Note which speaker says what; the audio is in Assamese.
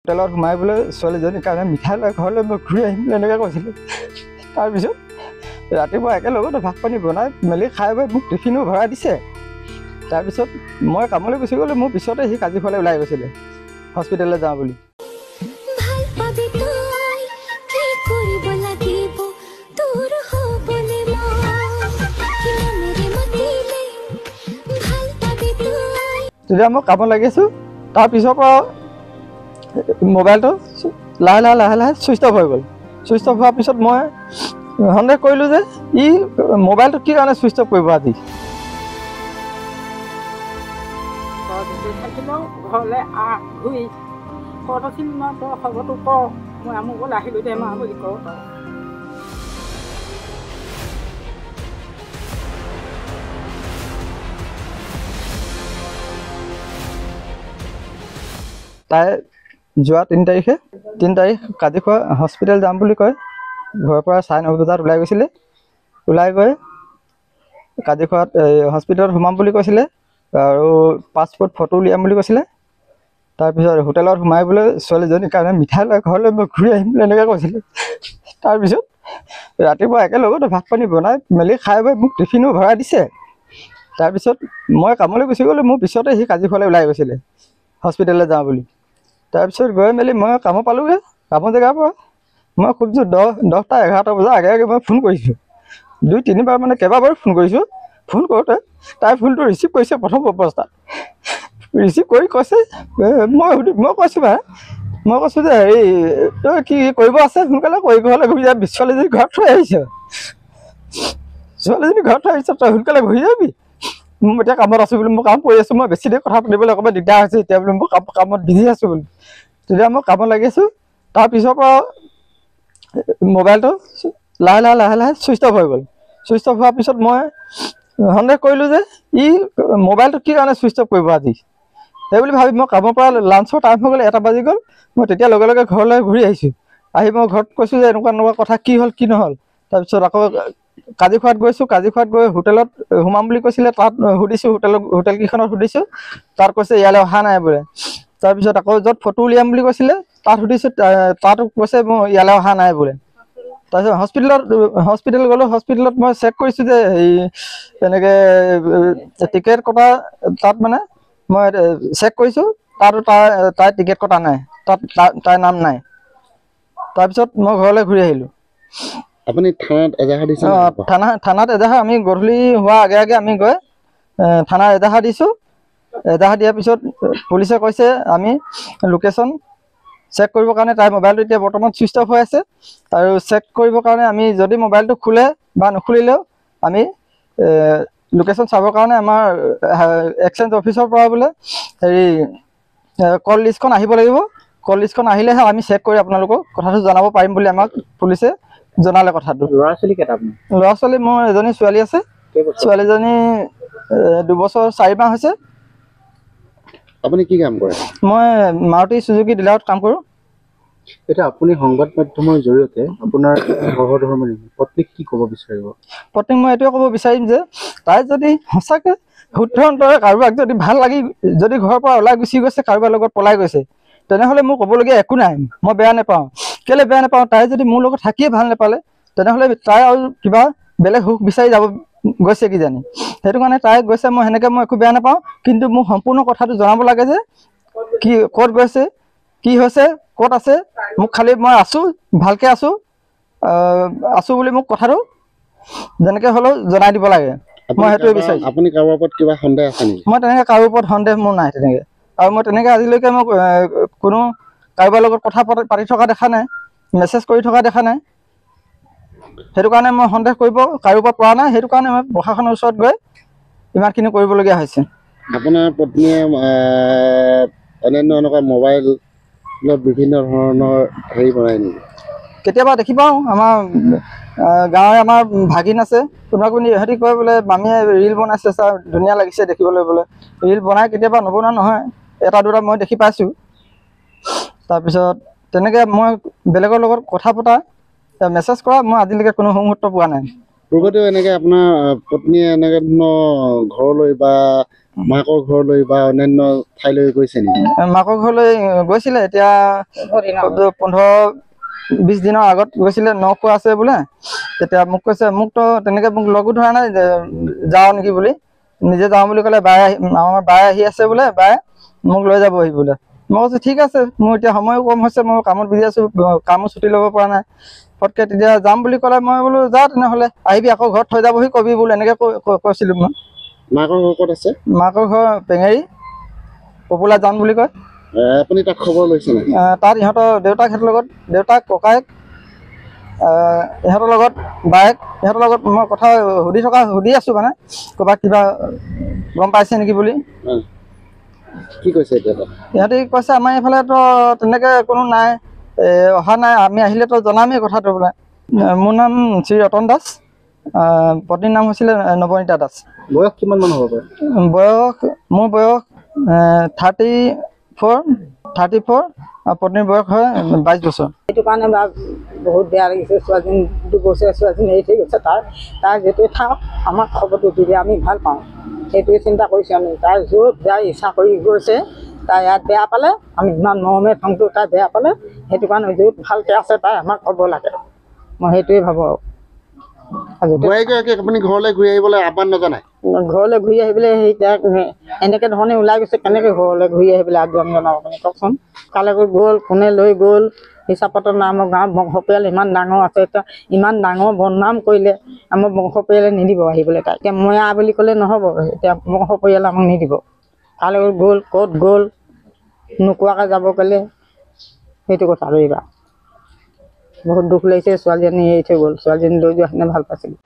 Speaker 1: হোটেলত সোমাই বোলে ছোৱালীজনীৰ কাৰণে মিঠাই লৈ ঘৰলৈ মই ঘূৰি আহিম এনেকৈ কৈছিলোঁ। তাৰপিছত ৰাতিপুৱা একেলগতে ভাত পানী বনাই মেলি খাই বৈ মোক টিফিনো ভৰাই দিছে। তাৰপিছত মই কামলৈ গুচি গ'লোঁ। মোৰ পিছতে সি কাজিৰখোৱালৈ ওলাই গৈছিলে হস্পিটেললৈ যাওঁ বুলি। তেতিয়া মই কামত লাগি আছোঁ। তাৰপিছৰ পৰা মোবাইলটো লাহে লাহে ছুইচ অফ হৈ গ'ল। ছুইচ অফ হোৱাৰ পিছত মই সন্দেহ কৰিলোঁ যে ই মোবাইলটো কি কাৰণে ছুইচ অফ কৰিব আজি।
Speaker 2: ঘৰলৈ ঘূৰি কচোন মই তই খবৰটো ক, মই আমুকলৈ আহিলোঁ দে মা বুলি কওঁ।
Speaker 1: তাই যোৱা 3 তাৰিখ কাজিৰখোৱা হস্পিটেল যাম বুলি কয় ঘৰৰ পৰা 9:30 বজাত ওলাই গৈছিলে। ওলাই গৈ কাজিৰখোৱাত হস্পিটেলত সোমাম বুলি কৈছিলে আৰু পাছপৰ্ট ফটো উলিয়াম বুলি কৈছিলে। তাৰপিছত হোটেলত সোমাই বোলে ছোৱালীজনীৰ কাৰণে মিঠাই লৈ ঘৰলৈ মই ঘূৰি আহিম এনেকৈ কৈছিলে। তাৰপিছত ৰাতিপুৱা একেলগতে ভাত পানী বনাই মেলি খাই বৈ মোক টিফিনো ভৰাই দিছে। তাৰপিছত মই কামলৈ গুচি গ'লোঁ। মোৰ পিছতে সি কাজিৰখোৱালৈ ওলাই গৈছিলে হস্পিটেললৈ যাওঁ বুলি। তাৰপিছত গৈ মেলি মই কামত পালোঁগৈ। কামৰ জেগাৰ পৰা মই খুব জোৰ 10-11 বজাৰ আগে মই ফোন কৰিছোঁ। 2-3বাৰ মানে কেইবাবাৰো ফোন কৰিছোঁ। ফোন কৰোঁতে তাই ফোনটো ৰিচিভ কৰিছে প্ৰথম অৱস্থাত। ৰিচিভ কৰি কৈছে মই কৈছোঁ মই কৈছোঁ যে হেৰি তই কি কৰিব আছে সোনকালে কৰি ঘৰলৈ ঘূৰি যাবি। ছোৱালীজনী ঘৰত থৈ আহিছ, তই সোনকালে ঘূৰি যাবি। মই এতিয়া কামত আছোঁ বুলি মই কাম কৰি আছোঁ। মই বেছি দেৰি কথা পাতিবলৈ অকণমান দিগদাৰ হৈছে এতিয়া বোলো মই কামত বিজি আছোঁ বুলি। তেতিয়া মই কামত লাগি আছোঁ। তাৰপিছৰ পৰা মোবাইলটো লাহে লাহে ছুইচ অফ হৈ গ'ল। ছুইচ অফ হোৱাৰ পিছত মই সন্দেহ কৰিলোঁ যে ই মোবাইলটো কি কাৰণে ছুইচ অফ কৰিব আজি। সেই বুলি ভাবি মই কামৰ পৰা লাঞ্চৰ টাইম হৈ গ'ল, 1 বাজি গ'ল। মই তেতিয়া লগে লগে ঘৰলৈ ঘূৰি আহিছোঁ। আহি মই ঘৰত কৈছোঁ যে এনেকুৱা কথা কি হ'ল কি নহ'ল। তাৰপিছত আকৌ কাজিৰখোৱাত গৈছোঁ। কাজিৰখোৱাত গৈ হোটেলত সোমাম বুলি কৈছিলে। তাত সুধিছোঁ হোটেলকেইখনত সুধিছোঁ। তাত কৈছে ইয়ালৈ অহা নাই বোলে। তাৰপিছত আকৌ য'ত ফটো উলিয়াম বুলি কৈছিলে তাত সুধিছোঁ, তাতো কৈছে মই ইয়ালৈ অহা নাই বোলে। তাৰপিছত হস্পিটেল গ'লোঁ। হস্পিটেলত মই চেক কৰিছোঁ যে হেৰি এনেকৈ টিকেট কটা তাত মানে মই চেক কৰিছোঁ তাতো তাই টিকেট কটা নাই, তাত তাইৰ নাম নাই। তাৰপিছত মই ঘৰলৈ ঘূৰি আহিলোঁ।
Speaker 3: আপুনি থানাত এজাহাৰ দিছে?
Speaker 1: থানাত এজাহাৰ আমি গধূলি হোৱাৰ আগে আমি গৈ থানাত এজাহাৰ দিছোঁ। এজাহাৰ দিয়াৰ পিছত পুলিচে কৈছে আমি লোকেশ্যন চেক কৰিবৰ কাৰণে তাইৰ মোবাইলটো এতিয়া বৰ্তমান ছুইচ অফ হৈ আছে আৰু চেক কৰিবৰ কাৰণে আমি যদি মোবাইলটো খোলে বা নুখুলিলেও আমি লোকেশ্যন চাবৰ কাৰণে আমাৰ এক্সচেঞ্জ অফিচৰ পৰা বোলে হেৰি কল লিষ্টখন আহিব লাগিব। কল লিষ্টখন আহিলেহে আমি চেক কৰি আপোনালোকক কথাটো জনাব পাৰিম বুলি আমাক পুলিচে জনালে কথাটো।
Speaker 3: ল'ৰা-ছোৱালী কেইটা?
Speaker 1: ল'ৰা ছোৱালী মোৰ এজনী ছোৱালী আছে। ছোৱালীজনী 2 বছৰ 4 মাহ হৈছে।
Speaker 3: আপুনি কি কাম কৰে?
Speaker 1: মই মাৰুতি চুজুকি ডিলাৰত কাম কৰোঁ।
Speaker 3: এতিয়া আপুনি সংবাদ মাধ্যমৰ জৰিয়তে আপোনাৰ সহধৰ্মিণী পত্নীক কি ক'ব বিচাৰিব?
Speaker 1: পত্নীক মই এইটোৱে ক'ব বিচাৰিম যে তাই যদি সঁচাকৈ শুদ্ধ অন্তৰে কাৰোবাক যদি ভাল লাগি যদি ঘৰৰ পৰা ওলাই গুচি গৈছে, কাৰোবাৰ লগত পলাই গৈছে, তেনেহ'লে মোৰ ক'বলগীয়া একো নাই। মই বেয়া নাপাওঁ। কেলৈ বেয়া নাপাওঁ, তাই যদি মোৰ লগত থাকিয়ে ভাল নাপালে তেনেহ'লে তাই আৰু কিবা বেলেগ সুখ বিচাৰি যাব গৈছে কিজানি। সেইটো কাৰণে তাই গৈছে মই সেনেকৈ মই একো বেয়া নাপাওঁ। কিন্তু মোক সম্পূৰ্ণ কথাটো জনাব লাগে যে কি ক'ত গৈছে, কি হৈছে, ক'ত আছে। মোক খালি মই আছোঁ, ভালকৈ আছোঁ বুলি মোক কথাটো যেনেকৈ হ'লেও জনাই দিব লাগে। মই সেইটোৱে বিচাৰিছোঁ।
Speaker 3: আপুনি কাৰোবাৰ ওপৰত কিবা সন্দেহ আছে নেকি?
Speaker 1: মই তেনেকৈ কাৰোৰ ওপৰত সন্দেহ মোৰ নাই তেনেকৈ। আৰু মই তেনেকৈ আজিলৈকে মই কোনো কাৰোবাৰ লগত কথা পাতি থকা দেখা নাই, মেছেজ কৰি থকা দেখা নাই। সেইটো কাৰণে মই সন্দেহ কৰিব কাৰোৰ ওপৰত পৰা নাই। সেইটো কাৰণে মই প্ৰশাসনৰ ওচৰত গৈ ইমানখিনি কৰিবলগীয়া হৈছে।
Speaker 3: আপোনাৰ পত্নীয়ে অন্যান্য এনেকুৱা মোবাইলত বিভিন্ন ধৰণৰ হেৰি বনায় নেকি?
Speaker 1: কেতিয়াবা দেখি পাওঁ আমাৰ গাঁৱৰে আমাৰ ভাগিন আছে, কোনোবা সিহঁতি কয় বোলে মামীয়ে ৰীল বনাইছে ছাৰ, ধুনীয়া লাগিছে দেখিবলৈ বোলে। ৰীল বনাই কেতিয়াবা নবনোৱা নহয়, 1-2টা মই দেখি পাইছোঁ। তাৰপিছত তেনেকৈ মই বেলেগৰ লগত কথা পতা মেছেজ কৰা মই আজিলৈকে কোনো মুহূৰ্ত পোৱা নাই।
Speaker 4: পূৰ্বতেও এনেকে আপোনাৰ পত্নীয়ে এনেকে ধৰণৰ ঘৰলৈ বা মাকৰ ঘৰলৈ বা অন্যান্য ঠাইলৈ গৈছে নেকি?
Speaker 1: মাকৰ ঘৰলৈ গৈছিলে, এতিয়া 15-20 দিনৰ আগত গৈছিলে, নখোৱা আছে বোলে। তেতিয়া মোক কৈছে, মোকতো তেনেকে মোক লগো ধৰা নাই যাওঁ নেকি বুলি, নিজে যাওঁ বুলি ক'লে। আমাৰ বাই আহি আছে বোলে, বাই মোক লৈ যাবহি বোলে। মই কৈছোঁ ঠিক আছে, মোৰ এতিয়া সময়ো কম হৈছে, মই কামত বিজি আছোঁ, কামো ছুটি ল'ব পৰা নাই পটকৈ। তেতিয়া যাম বুলি ক'লে মই বোলো যা তেনেহ'লে, আহিবি আকৌ ঘৰত থৈ যাবহি কবি বোলো, এনেকৈ কৈছিলোঁ মই।
Speaker 4: মাকৰ ঘৰ ক'ত আছে?
Speaker 1: মাকৰ ঘৰ পেঙেৰি, পপুলা জান বুলি কয়।
Speaker 4: আপুনি তাক খবৰ লৈছে নাই?
Speaker 1: তাত ইহঁতৰ দেউতাকহঁতৰ লগত, দেউতাক ককায়েক ইহঁতৰ লগত বায়েক, ইহঁতৰ লগত মই কথা সুধি আছোঁ মানে, ক'ৰবাত কিবা গম পাইছে নেকি বুলি।
Speaker 4: কি কৈছে এতিয়া?
Speaker 1: ইহঁতে কৈছে আমাৰ এইফালেতো তেনেকৈ কোনো নাই, অহা নাই, আমি আহিলেতো জনামেই কথাটো বোলে। মোৰ নাম শ্ৰী ৰতন দাস, পত্নীৰ নাম হৈছিলে নৱনীতা দাস।
Speaker 4: বয়স কিমান মান হ'ব পাৰে?
Speaker 1: মোৰ বয়স 34, আৰু পত্নীৰ বয়স হয় 22 বছৰ।
Speaker 2: সেইটো কাৰণে বা বহুত বেয়া লাগিছে। ছোৱালীজনী 2 বছৰীয়া ছোৱালীজনী এৰি থৈ গৈছে। তাই যিটোৱে থাকক আমাক খবৰটো দিলে আমি ভাল পাওঁ, সেইটোৱে চিন্তা কৰিছোঁ আমি। তাই য'ত যাই ইচ্ছা কৰি গৈছে, তাই ইয়াত বেয়া পালে, আমি ইমান মৰমে থংটো, তাই বেয়া পালে, সেইটো কাৰণে য'ত ভালকৈ আছে তাই আমাক ক'ব লাগে, মই সেইটোৱে ভাবোঁ। আৰু
Speaker 4: বোৱাৰীগৰাকীক আপুনি ঘৰলৈ ঘূৰি আহিবলৈ আহ্বান নজনায়?
Speaker 2: ঘৰলৈ ঘূৰি আহিবলৈ সেই তাক এনেকৈ ধৰণে ওলাই গৈছে, কেনেকৈ ঘৰলৈ ঘূৰি আহিবলৈ আহ্বান জনাব আপুনি কওকচোন। কালে গ'ল, কোনে লৈ গ'ল, হিচাপতৰ নামৰ গাঁৱৰ বংশ পৰিয়াল ইমান ডাঙৰ আছে, এতিয়া ইমান ডাঙৰ বদনাম কৰিলে, আমাৰ বংশ পৰিয়ালে নিদিব আহিবলৈ। তাই এতিয়া মই বুলি ক'লে নহ'ব, এতিয়া বংশ পৰিয়ালে আমাক নিদিব। কালে গ'ল, ক'ত গ'ল, নোকোৱাকৈ যাব ক'লে, সেইটো কথা ৰবিবা। বহুত দুখ লাগিছে, ছোৱালীজনী এৰি থৈ গ'ল, ছোৱালীজনী লৈ যোৱাখিনি ভাল পাইছিলোঁ।